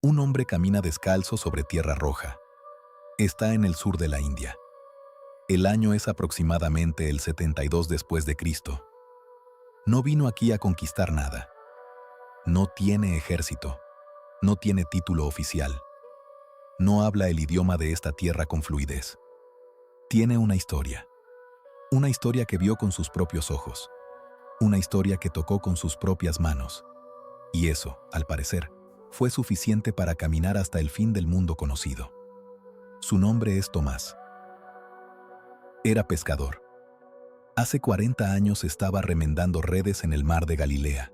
Un hombre camina descalzo sobre tierra roja. Está en el sur de la India. El año es aproximadamente el 72 después de Cristo. No vino aquí a conquistar nada. No tiene ejército. No tiene título oficial. No habla el idioma de esta tierra con fluidez. Tiene una historia. Una historia que vio con sus propios ojos. Una historia que tocó con sus propias manos. Y eso, al parecer, fue suficiente para caminar hasta el fin del mundo conocido. Su nombre es Tomás. Era pescador. Hace 40 años estaba remendando redes en el mar de Galilea.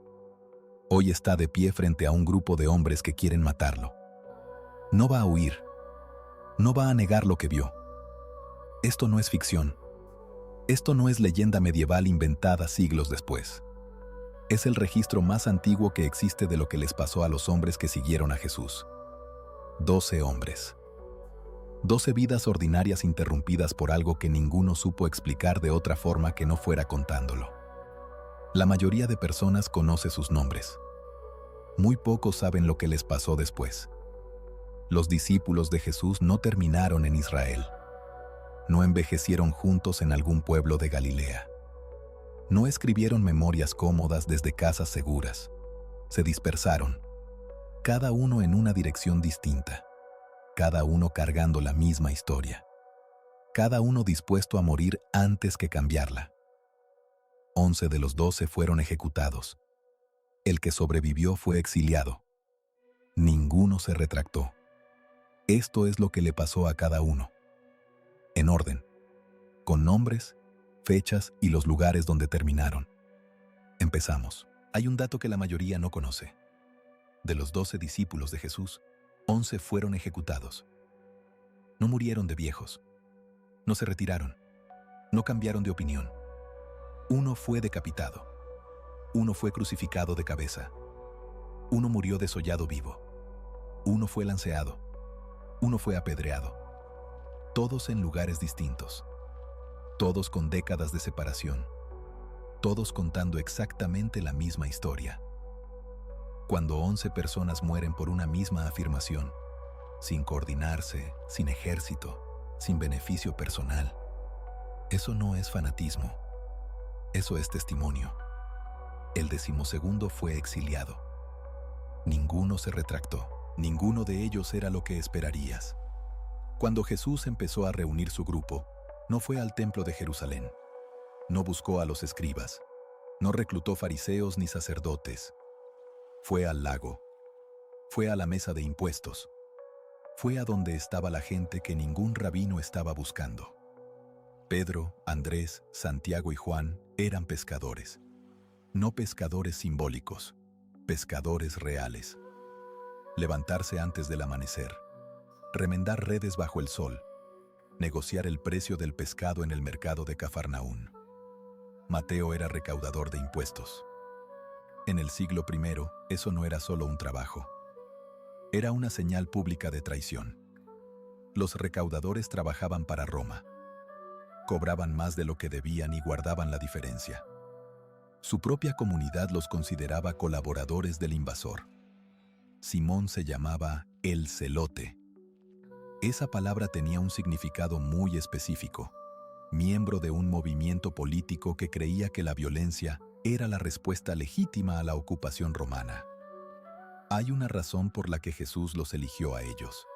Hoy está de pie frente a un grupo de hombres que quieren matarlo. No va a huir. No va a negar lo que vio. Esto no es ficción. Esto no es leyenda medieval inventada siglos después. Es el registro más antiguo que existe de lo que les pasó a los hombres que siguieron a Jesús. 12 hombres. 12 vidas ordinarias interrumpidas por algo que ninguno supo explicar de otra forma que no fuera contándolo. La mayoría de personas conoce sus nombres. Muy pocos saben lo que les pasó después. Los discípulos de Jesús no terminaron en Israel. No envejecieron juntos en algún pueblo de Galilea. No escribieron memorias cómodas desde casas seguras. Se dispersaron, cada uno en una dirección distinta, cada uno cargando la misma historia, cada uno dispuesto a morir antes que cambiarla. 11 de los 12 fueron ejecutados. El que sobrevivió fue exiliado. Ninguno se retractó. Esto es lo que le pasó a cada uno. En orden, con nombres, fechas y los lugares donde terminaron. Empezamos. Hay un dato que la mayoría no conoce. De los 12 discípulos de Jesús, 11 fueron ejecutados. No murieron de viejos. No se retiraron. No cambiaron de opinión. Uno fue decapitado. Uno fue crucificado de cabeza. Uno murió desollado vivo. Uno fue lanceado. Uno fue apedreado. Todos en lugares distintos. Todos con décadas de separación. Todos contando exactamente la misma historia. Cuando 11 personas mueren por una misma afirmación, sin coordinarse, sin ejército, sin beneficio personal, eso no es fanatismo. Eso es testimonio. El 12º fue exiliado. Ninguno se retractó. Ninguno de ellos era lo que esperarías. Cuando Jesús empezó a reunir su grupo, no fue al templo de Jerusalén. No buscó a los escribas. No reclutó fariseos ni sacerdotes. Fue al lago. Fue a la mesa de impuestos. Fue a donde estaba la gente que ningún rabino estaba buscando. Pedro, Andrés, Santiago y Juan eran pescadores. No pescadores simbólicos, pescadores reales. Levantarse antes del amanecer. Remendar redes bajo el sol. Negociar el precio del pescado en el mercado de Cafarnaún. Mateo era recaudador de impuestos. En el siglo I, eso no era solo un trabajo. Era una señal pública de traición. Los recaudadores trabajaban para Roma. Cobraban más de lo que debían y guardaban la diferencia. Su propia comunidad los consideraba colaboradores del invasor. Simón se llamaba el Celote. Esa palabra tenía un significado muy específico. Miembro de un movimiento político que creía que la violencia era la respuesta legítima a la ocupación romana. Hay una razón por la que Jesús los eligió a ellos,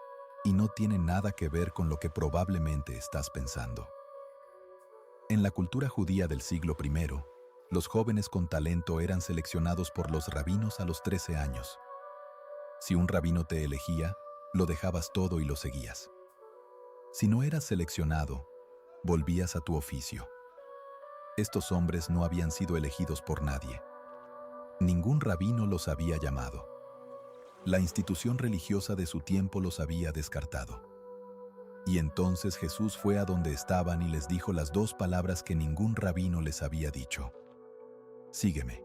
y no tiene nada que ver con lo que probablemente estás pensando. En la cultura judía del siglo I, los jóvenes con talento eran seleccionados por los rabinos a los 13 años. Si un rabino te elegía, lo dejabas todo y lo seguías. Si no eras seleccionado, volvías a tu oficio. Estos hombres no habían sido elegidos por nadie. Ningún rabino los había llamado. La institución religiosa de su tiempo los había descartado. Y entonces Jesús fue a donde estaban y les dijo las 2 palabras que ningún rabino les había dicho. Sígueme.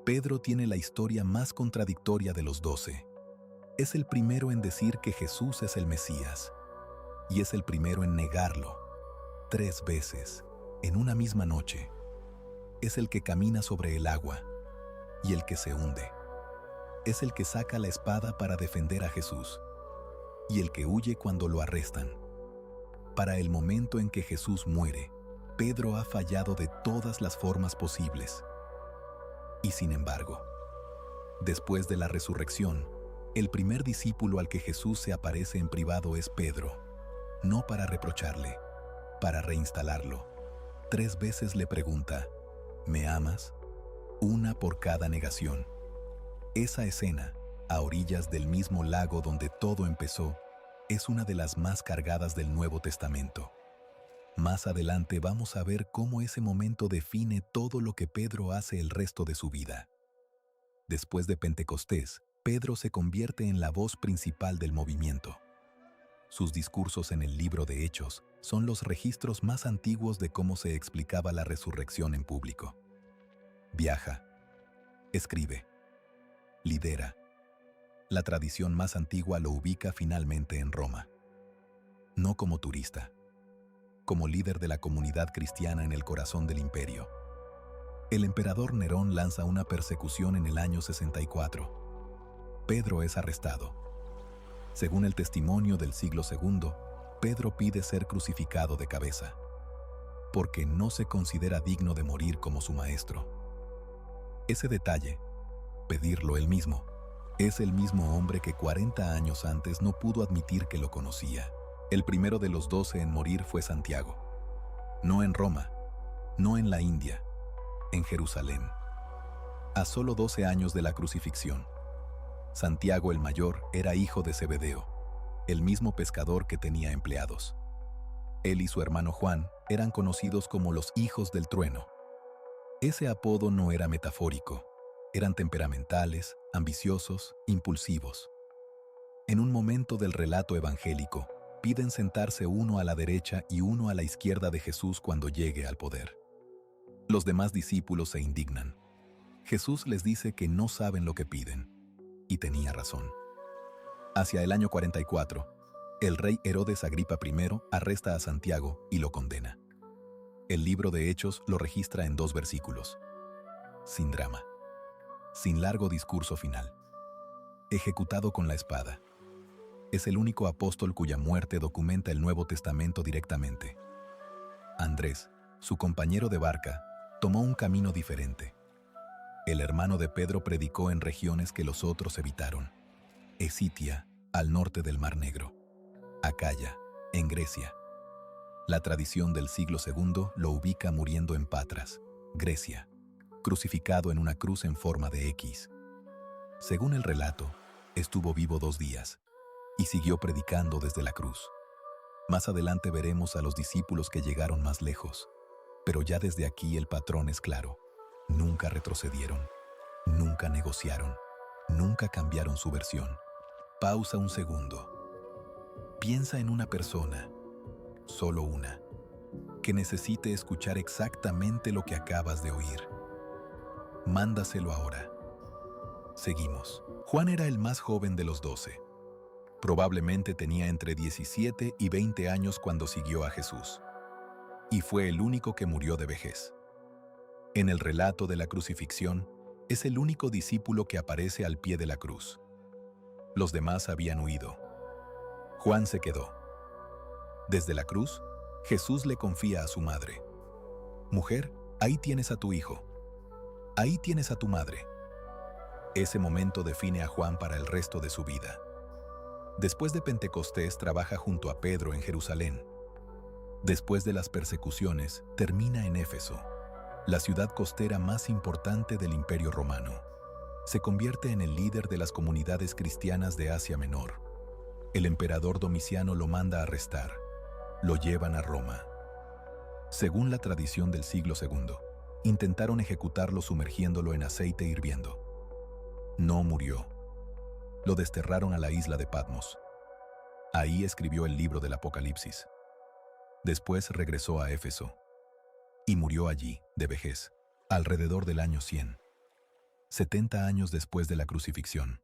Pedro tiene la historia más contradictoria de los 12. Es el primero en decir que Jesús es el Mesías. Y es el primero en negarlo. 3 veces, en una misma noche. Es el que camina sobre el agua y el que se hunde. es el que saca la espada para defender a Jesús y el que huye cuando lo arrestan. Para el momento en que Jesús muere, Pedro ha fallado de todas las formas posibles. Y sin embargo, después de la resurrección, el primer discípulo al que Jesús se aparece en privado es Pedro, no para reprocharle, para reinstalarlo. 3 veces le pregunta, ¿me amas? Una por cada negación. Esa escena, a orillas del mismo lago donde todo empezó, es una de las más cargadas del Nuevo Testamento. Más adelante vamos a ver cómo ese momento define todo lo que Pedro hace el resto de su vida. Después de Pentecostés, Pedro se convierte en la voz principal del movimiento. Sus discursos en el libro de Hechos son los registros más antiguos de cómo se explicaba la resurrección en público. Viaja, escribe, lidera. La tradición más antigua lo ubica finalmente en Roma. No como turista, como líder de la comunidad cristiana en el corazón del imperio. El emperador Nerón lanza una persecución en el año 64. Pedro es arrestado. Según el testimonio del siglo II, Pedro pide ser crucificado de cabeza, porque no se considera digno de morir como su maestro. Ese detalle, pedirlo él mismo, es el mismo hombre que 40 años antes no pudo admitir que lo conocía. El primero de los 12 en morir fue Santiago. No en Roma, no en la India, en Jerusalén. A solo 12 años de la crucifixión, Santiago el mayor era hijo de Zebedeo, el mismo pescador que tenía empleados. Él y su hermano Juan eran conocidos como los hijos del trueno. Ese apodo no era metafórico. Eran temperamentales, ambiciosos, impulsivos. En un momento del relato evangélico, piden sentarse uno a la derecha y uno a la izquierda de Jesús cuando llegue al poder. Los demás discípulos se indignan. Jesús les dice que no saben lo que piden, y tenía razón. Hacia el año 44, el rey Herodes Agripa I arresta a Santiago y lo condena. El libro de Hechos lo registra en 2 versículos. Sin drama, sin largo discurso final. Ejecutado con la espada. Es el único apóstol cuya muerte documenta el Nuevo Testamento directamente. Andrés, su compañero de barca, tomó un camino diferente. El hermano de Pedro predicó en regiones que los otros evitaron. Escitia, al norte del Mar Negro. Acaya, en Grecia. La tradición del siglo II lo ubica muriendo en Patras, Grecia, crucificado en una cruz en forma de X. Según el relato, estuvo vivo 2 días y siguió predicando desde la cruz. Más adelante veremos a los discípulos que llegaron más lejos, pero ya desde aquí el patrón es claro. Nunca retrocedieron, nunca negociaron, nunca cambiaron su versión. Pausa un segundo. Piensa en una persona, solo una, que necesite escuchar exactamente lo que acabas de oír. Mándaselo ahora. Seguimos. Juan era el más joven de los 12. Probablemente tenía entre 17 y 20 años cuando siguió a Jesús. Y fue el único que murió de vejez. En el relato de la crucifixión, es el único discípulo que aparece al pie de la cruz. Los demás habían huido. Juan se quedó. Desde la cruz, Jesús le confía a su madre. Mujer, ahí tienes a tu hijo. Ahí tienes a tu madre. Ese momento define a Juan para el resto de su vida. Después de Pentecostés trabaja junto a Pedro en Jerusalén. Después de las persecuciones, termina en Éfeso, la ciudad costera más importante del Imperio Romano. Se convierte en el líder de las comunidades cristianas de Asia Menor. El emperador Domiciano lo manda a arrestar. Lo llevan a Roma. Según la tradición del siglo II, intentaron ejecutarlo sumergiéndolo en aceite hirviendo. No murió. Lo desterraron a la isla de Patmos. Ahí escribió el libro del Apocalipsis. Después regresó a Éfeso y murió allí, de vejez, alrededor del año 100, 70 años después de la crucifixión.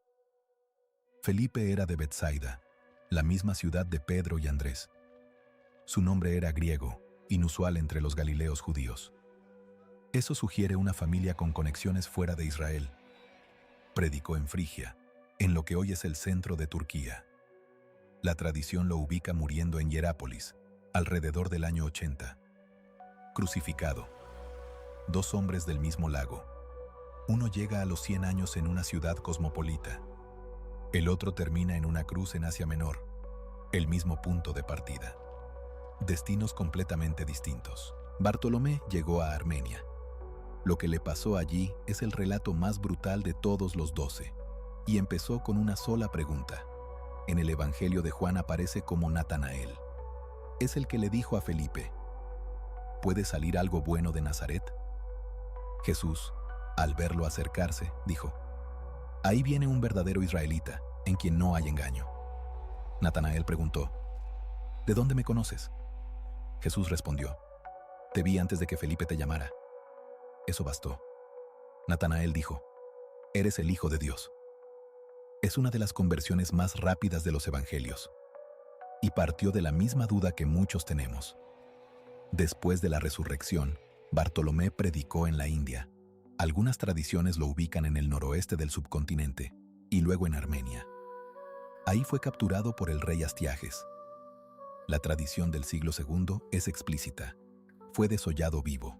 Felipe era de Betsaida, la misma ciudad de Pedro y Andrés. Su nombre era griego, inusual entre los galileos judíos. Eso sugiere una familia con conexiones fuera de Israel. Predicó en Frigia, en lo que hoy es el centro de Turquía. La tradición lo ubica muriendo en Hierápolis, alrededor del año 80. Crucificado. 2 hombres del mismo lago. Uno llega a los 100 años en una ciudad cosmopolita. El otro termina en una cruz en Asia Menor, el mismo punto de partida. Destinos completamente distintos. Bartolomé llegó a Armenia. Lo que le pasó allí es el relato más brutal de todos los 12, y empezó con una sola pregunta. En el Evangelio de Juan aparece como Natanael. Es el que le dijo a Felipe: ¿puede salir algo bueno de Nazaret? Jesús, al verlo acercarse, dijo: ahí viene un verdadero israelita, en quien no hay engaño. Natanael preguntó: ¿de dónde me conoces? Jesús respondió: te vi antes de que Felipe te llamara. Eso bastó. Natanael dijo: eres el Hijo de Dios. Es una de las conversiones más rápidas de los evangelios, y partió de la misma duda que muchos tenemos. Después de la resurrección, Bartolomé predicó en la India. Algunas tradiciones lo ubican en el noroeste del subcontinente, y luego en Armenia. Ahí fue capturado por el rey Astiages. La tradición del siglo II es explícita. Fue desollado vivo,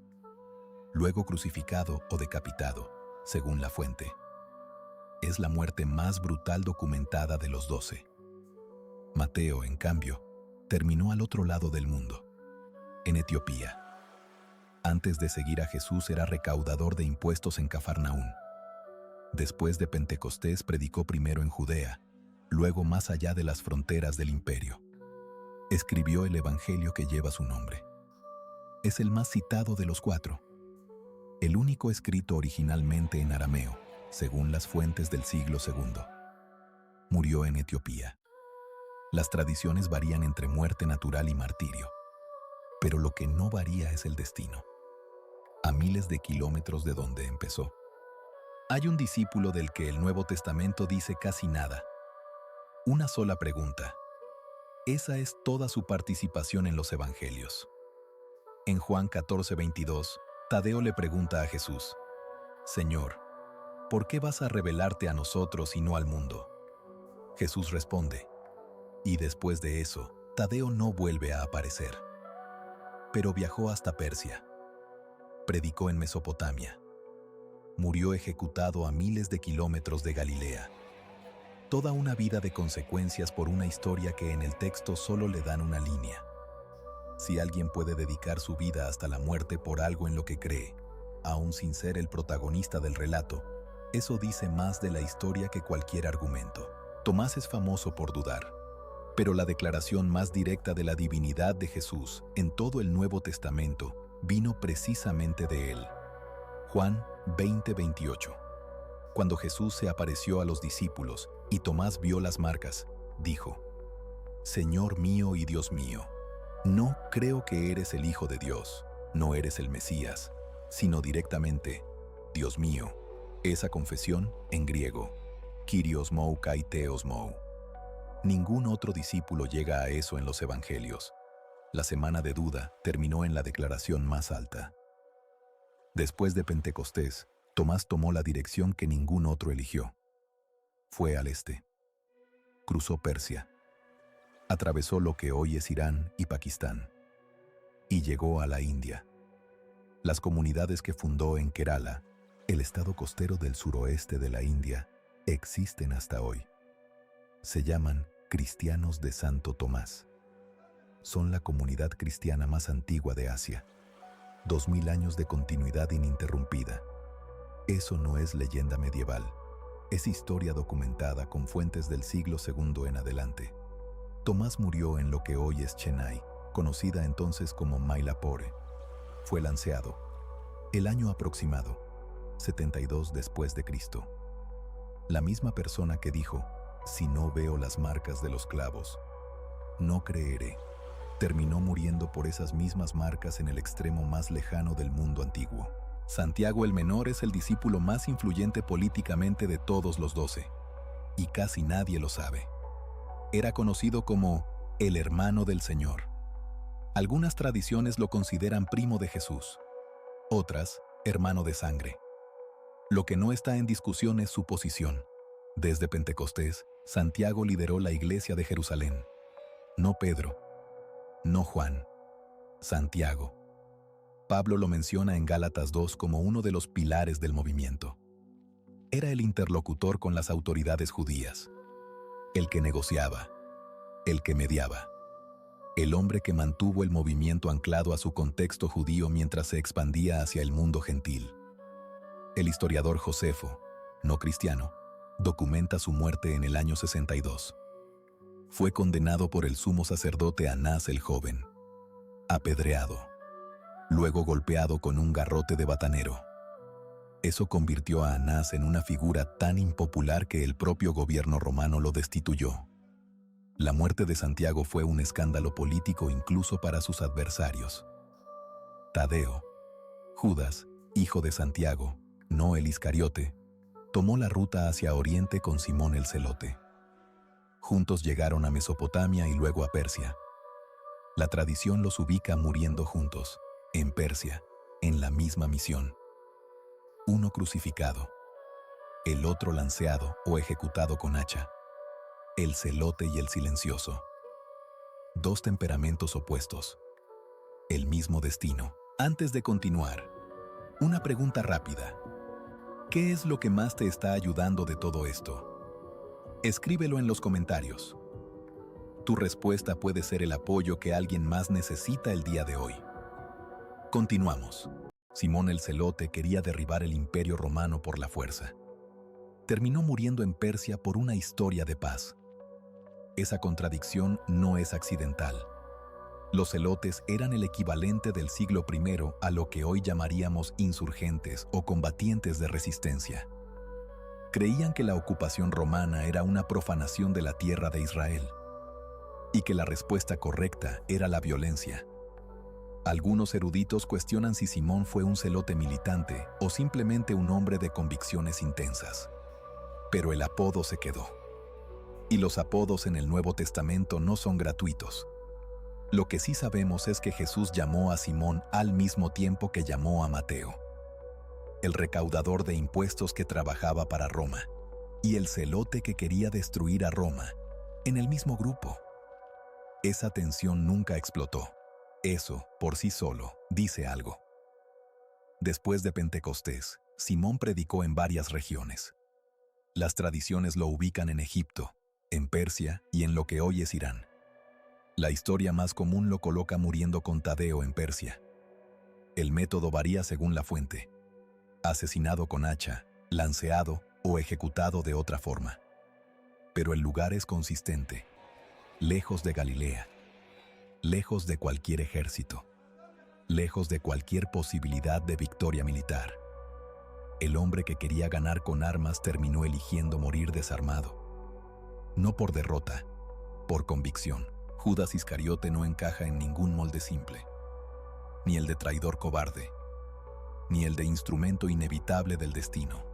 luego crucificado o decapitado, según la fuente. Es la muerte más brutal documentada de los 12. Mateo, en cambio, terminó al otro lado del mundo, en Etiopía. Antes de seguir a Jesús era recaudador de impuestos en Cafarnaún. Después de Pentecostés predicó primero en Judea, luego más allá de las fronteras del imperio. Escribió el Evangelio que lleva su nombre. Es el más citado de los 4. El único escrito originalmente en arameo, según las fuentes del siglo II. Murió en Etiopía. Las tradiciones varían entre muerte natural y martirio, pero lo que no varía es el destino. A miles de kilómetros de donde empezó. Hay un discípulo del que el Nuevo Testamento dice casi nada. Una sola pregunta. Esa es toda su participación en los evangelios. En Juan 14:22, Tadeo le pregunta a Jesús: Señor, ¿por qué vas a revelarte a nosotros y no al mundo? Jesús responde, y después de eso, Tadeo no vuelve a aparecer. Pero viajó hasta Persia. Predicó en Mesopotamia. Murió ejecutado a miles de kilómetros de Galilea. Toda una vida de consecuencias por una historia que en el texto solo le dan una línea. Si alguien puede dedicar su vida hasta la muerte por algo en lo que cree, aún sin ser el protagonista del relato, eso dice más de la historia que cualquier argumento. Tomás es famoso por dudar, pero la declaración más directa de la divinidad de Jesús en todo el Nuevo Testamento vino precisamente de él. Juan 20:28. Cuando Jesús se apareció a los discípulos y Tomás vio las marcas, dijo: Señor mío y Dios mío, no creo que eres el Hijo de Dios, no eres el Mesías, sino directamente, Dios mío. Esa confesión, en griego, Kyrios mou kai theos mou. Ningún otro discípulo llega a eso en los evangelios. La semana de duda terminó en la declaración más alta. Después de Pentecostés, Tomás tomó la dirección que ningún otro eligió. Fue al este. Cruzó Persia. Atravesó lo que hoy es Irán y Pakistán. Y llegó a la India. Las comunidades que fundó en Kerala, el estado costero del suroeste de la India, existen hasta hoy. Se llaman Cristianos de Santo Tomás. Son la comunidad cristiana más antigua de Asia. 2000 años de continuidad ininterrumpida. Eso no es leyenda medieval. Es historia documentada con fuentes del siglo II en adelante. Tomás murió en lo que hoy es Chennai, conocida entonces como Mylapore. Fue lanceado. El año aproximado, 72 después de Cristo. La misma persona que dijo: si no veo las marcas de los clavos, no creeré, terminó muriendo por esas mismas marcas en el extremo más lejano del mundo antiguo. Santiago el Menor es el discípulo más influyente políticamente de todos los 12, y casi nadie lo sabe. Era conocido como el hermano del Señor. Algunas tradiciones lo consideran primo de Jesús, otras, hermano de sangre. Lo que no está en discusión es su posición. Desde Pentecostés, Santiago lideró la iglesia de Jerusalén. No Pedro, no Juan, Santiago. Pablo lo menciona en Gálatas 2 como uno de los pilares del movimiento. Era el interlocutor con las autoridades judías, el que negociaba, el que mediaba, el hombre que mantuvo el movimiento anclado a su contexto judío mientras se expandía hacia el mundo gentil. El historiador Josefo, no cristiano, documenta su muerte en el año 62. Fue condenado por el sumo sacerdote Anás el joven, apedreado, luego golpeado con un garrote de batanero. Eso convirtió a Anás en una figura tan impopular que el propio gobierno romano lo destituyó. La muerte de Santiago fue un escándalo político incluso para sus adversarios. Tadeo, Judas, hijo de Santiago, no el Iscariote, tomó la ruta hacia Oriente con Simón el Celote. Juntos llegaron a Mesopotamia y luego a Persia. La tradición los ubica muriendo juntos, en Persia, en la misma misión. Uno crucificado, el otro lanceado o ejecutado con hacha. El celote y el silencioso. Dos temperamentos opuestos. El mismo destino. Antes de continuar, una pregunta rápida. ¿Qué es lo que más te está ayudando de todo esto? Escríbelo en los comentarios. Tu respuesta puede ser el apoyo que alguien más necesita el día de hoy. Continuamos. Simón el Celote quería derribar el imperio romano por la fuerza. Terminó muriendo en Persia por una historia de paz. Esa contradicción no es accidental. Los celotes eran el equivalente del siglo I a lo que hoy llamaríamos insurgentes o combatientes de resistencia. Creían que la ocupación romana era una profanación de la tierra de Israel y que la respuesta correcta era la violencia. Algunos eruditos cuestionan si Simón fue un celote militante o simplemente un hombre de convicciones intensas. Pero el apodo se quedó. Y los apodos en el Nuevo Testamento no son gratuitos. Lo que sí sabemos es que Jesús llamó a Simón al mismo tiempo que llamó a Mateo, el recaudador de impuestos que trabajaba para Roma, y el celote que quería destruir a Roma, en el mismo grupo. Esa tensión nunca explotó. Eso, por sí solo, dice algo. Después de Pentecostés, Simón predicó en varias regiones. Las tradiciones lo ubican en Egipto, en Persia y en lo que hoy es Irán. La historia más común lo coloca muriendo con Tadeo en Persia. El método varía según la fuente: asesinado con hacha, lanceado o ejecutado de otra forma. Pero el lugar es consistente: lejos de Galilea, lejos de cualquier ejército, lejos de cualquier posibilidad de victoria militar. El hombre que quería ganar con armas terminó eligiendo morir desarmado. No por derrota, por convicción. Judas Iscariote no encaja en ningún molde simple. Ni el de traidor cobarde, ni el de instrumento inevitable del destino.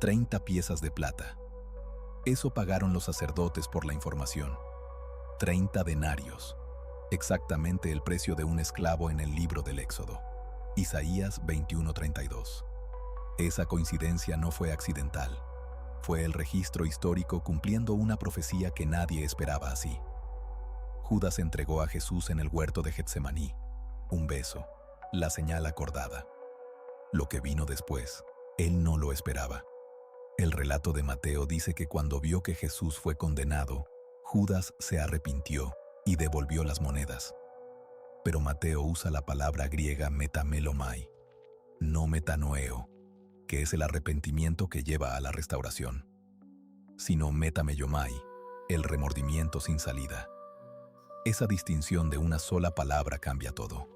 30 piezas de plata. Eso pagaron los sacerdotes por la información. 30 denarios. Exactamente el precio de un esclavo en el libro del Éxodo. Isaías 21:32. Esa coincidencia no fue accidental. Fue el registro histórico cumpliendo una profecía que nadie esperaba así. Judas entregó a Jesús en el huerto de Getsemaní. Un beso, la señal acordada. Lo que vino después, él no lo esperaba. El relato de Mateo dice que cuando vio que Jesús fue condenado, Judas se arrepintió y devolvió las monedas. Pero Mateo usa la palabra griega metamelomai, no metanoeo, que es el arrepentimiento que lleva a la restauración, sino metamellomai, el remordimiento sin salida. Esa distinción de una sola palabra cambia todo.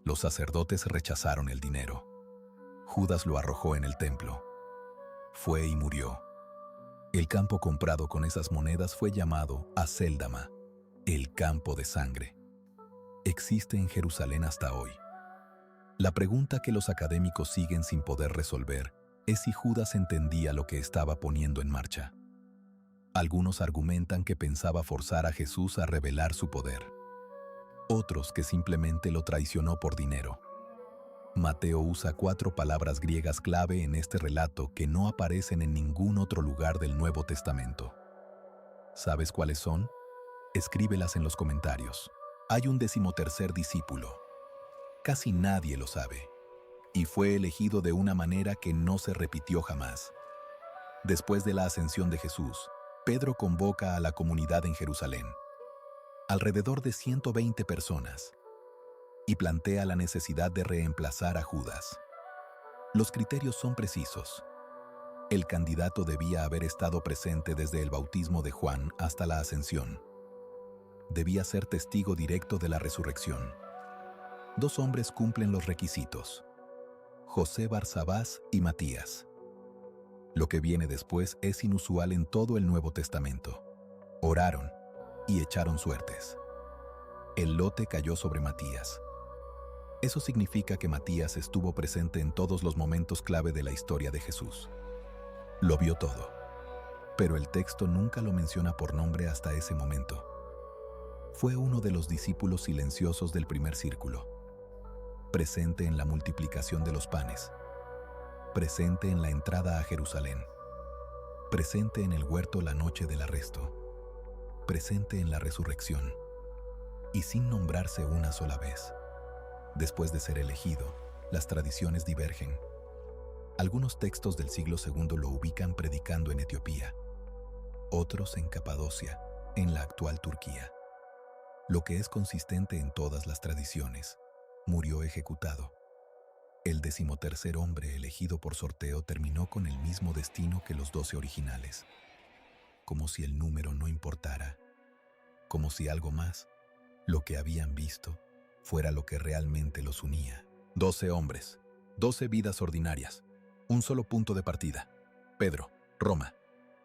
Los sacerdotes rechazaron el dinero. Judas lo arrojó en el templo. Fue y murió. El campo comprado con esas monedas fue llamado Acéldama, el campo de sangre. Existe en Jerusalén hasta hoy. La pregunta que los académicos siguen sin poder resolver es si Judas entendía lo que estaba poniendo en marcha. Algunos argumentan que pensaba forzar a Jesús a revelar su poder. Otros que simplemente lo traicionó por dinero. Mateo usa 4 palabras griegas clave en este relato que no aparecen en ningún otro lugar del Nuevo Testamento. ¿Sabes cuáles son? Escríbelas en los comentarios. Hay un 13º discípulo. Casi nadie lo sabe, y fue elegido de una manera que no se repitió jamás. Después de la ascensión de Jesús, Pedro convoca a la comunidad en Jerusalén, alrededor de 120 personas, y plantea la necesidad de reemplazar a Judas. Los criterios son precisos. El candidato debía haber estado presente desde el bautismo de Juan hasta la ascensión. Debía ser testigo directo de la resurrección. 2 hombres cumplen los requisitos: José Barsabás y Matías. Lo que viene después es inusual en todo el Nuevo Testamento. Oraron y echaron suertes. El lote cayó sobre Matías. Eso significa que Matías estuvo presente en todos los momentos clave de la historia de Jesús. Lo vio todo. Pero el texto nunca lo menciona por nombre hasta ese momento. Fue uno de los discípulos silenciosos del primer círculo, presente en la multiplicación de los panes, presente en la entrada a Jerusalén, presente en el huerto la noche del arresto, presente en la resurrección, y sin nombrarse una sola vez. Después de ser elegido, las tradiciones divergen. Algunos textos del siglo II lo ubican predicando en Etiopía, otros en Capadocia, en la actual Turquía. Lo que es consistente en todas las tradiciones: murió ejecutado. El 13º hombre elegido por sorteo terminó con el mismo destino que los 12 originales, como si el número no importara, como si algo más, lo que habían visto, fuera lo que realmente los unía. 12 hombres, 12 vidas ordinarias, un solo punto de partida. Pedro, Roma,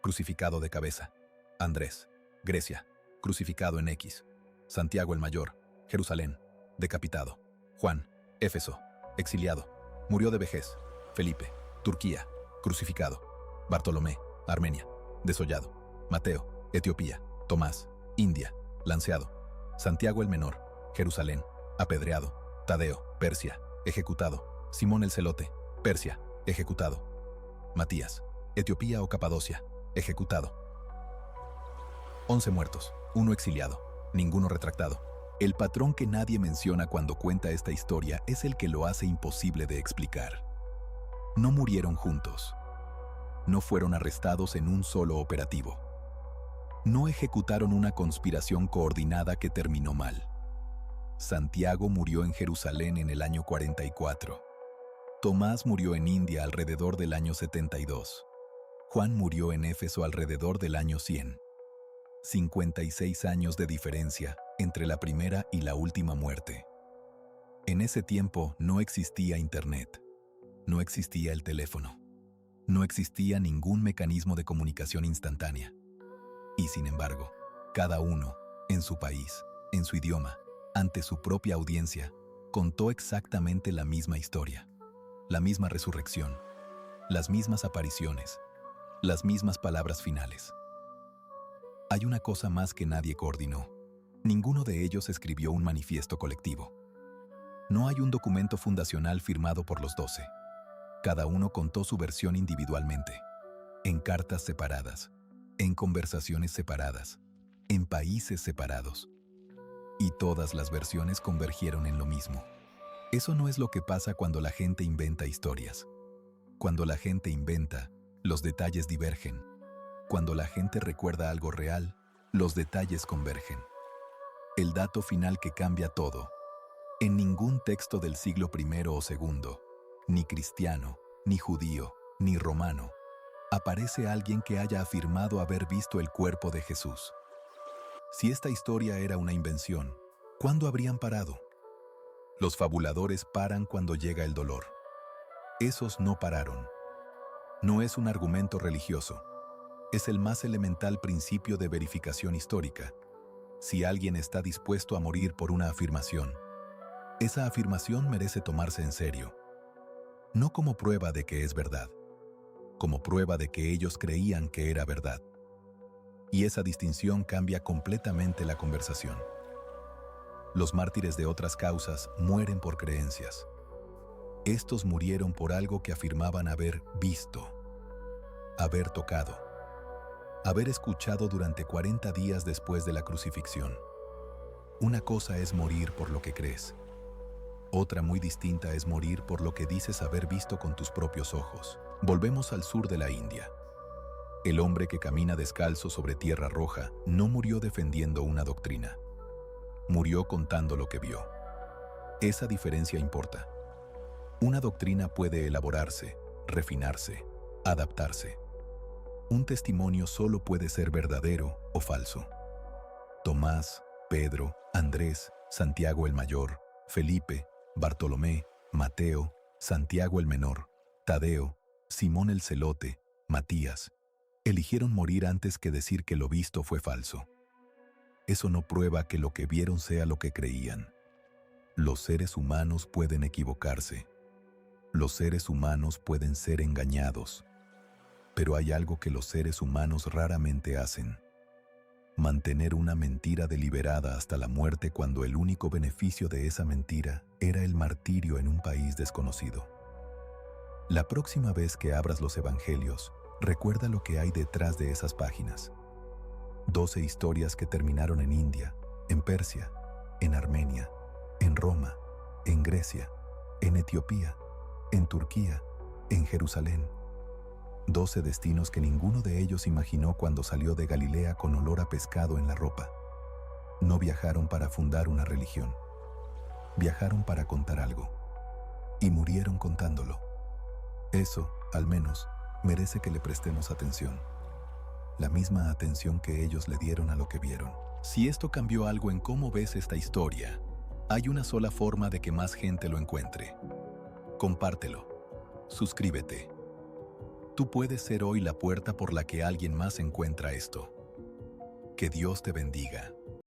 crucificado de cabeza. Andrés, Grecia, crucificado en X. Santiago el Mayor, Jerusalén, decapitado. Juan, Éfeso, exiliado, murió de vejez. Felipe, Turquía, crucificado. Bartolomé, Armenia, desollado. Mateo, Etiopía. Tomás, India, lanceado. Santiago el Menor, Jerusalén, apedreado. Tadeo, Persia, ejecutado. Simón el Celote, Persia, ejecutado. Matías, Etiopía o Capadocia, ejecutado. 11 muertos, 1 exiliado, ninguno retractado. El patrón que nadie menciona cuando cuenta esta historia es el que lo hace imposible de explicar. No murieron juntos. No fueron arrestados en un solo operativo. No ejecutaron una conspiración coordinada que terminó mal. Santiago murió en Jerusalén en el año 44. Tomás murió en India alrededor del año 72. Juan murió en Éfeso alrededor del año 100. 56 años de diferencia entre la primera y la última muerte. En ese tiempo no existía Internet, no existía el teléfono, no existía ningún mecanismo de comunicación instantánea. Y sin embargo, cada uno, en su país, en su idioma, ante su propia audiencia, contó exactamente la misma historia, la misma resurrección, las mismas apariciones, las mismas palabras finales. Hay una cosa más que nadie coordinó. Ninguno de ellos escribió un manifiesto colectivo. No hay un documento fundacional firmado por los 12. Cada uno contó su versión individualmente, en cartas separadas, en conversaciones separadas, en países separados. Y todas las versiones convergieron en lo mismo. Eso no es lo que pasa cuando la gente inventa historias. Cuando la gente inventa, los detalles divergen. Cuando la gente recuerda algo real, los detalles convergen. El dato final que cambia todo. En ningún texto del siglo I o II, ni cristiano, ni judío, ni romano, aparece alguien que haya afirmado haber visto el cuerpo de Jesús. Si esta historia era una invención, ¿cuándo habrían parado? Los fabuladores paran cuando llega el dolor. Esos no pararon. No es un argumento religioso. Es el más elemental principio de verificación histórica. Si alguien está dispuesto a morir por una afirmación, esa afirmación merece tomarse en serio. No como prueba de que es verdad, como prueba de que ellos creían que era verdad. Y esa distinción cambia completamente la conversación. Los mártires de otras causas mueren por creencias. Estos murieron por algo que afirmaban haber visto, haber tocado, haber escuchado durante 40 días después de la crucifixión. Una cosa es morir por lo que crees. Otra muy distinta es morir por lo que dices haber visto con tus propios ojos. Volvemos al sur de la India. El hombre que camina descalzo sobre tierra roja no murió defendiendo una doctrina. Murió contando lo que vio. Esa diferencia importa. Una doctrina puede elaborarse, refinarse, adaptarse. Un testimonio solo puede ser verdadero o falso. Tomás, Pedro, Andrés, Santiago el Mayor, Felipe, Bartolomé, Mateo, Santiago el Menor, Tadeo, Simón el Celote, Matías, eligieron morir antes que decir que lo visto fue falso. Eso no prueba que lo que vieron sea lo que creían. Los seres humanos pueden equivocarse. Los seres humanos pueden ser engañados. Pero hay algo que los seres humanos raramente hacen: mantener una mentira deliberada hasta la muerte cuando el único beneficio de esa mentira era el martirio en un país desconocido. La próxima vez que abras los evangelios, recuerda lo que hay detrás de esas páginas. 12 historias que terminaron en India, en Persia, en Armenia, en Roma, en Grecia, en Etiopía, en Turquía, en Jerusalén. 12 destinos que ninguno de ellos imaginó cuando salió de Galilea con olor a pescado en la ropa. No viajaron para fundar una religión. Viajaron para contar algo. Y murieron contándolo. Eso, al menos, merece que le prestemos atención. La misma atención que ellos le dieron a lo que vieron. Si esto cambió algo en cómo ves esta historia, hay una sola forma de que más gente lo encuentre. Compártelo. Suscríbete. Tú puedes ser hoy la puerta por la que alguien más encuentra esto. Que Dios te bendiga.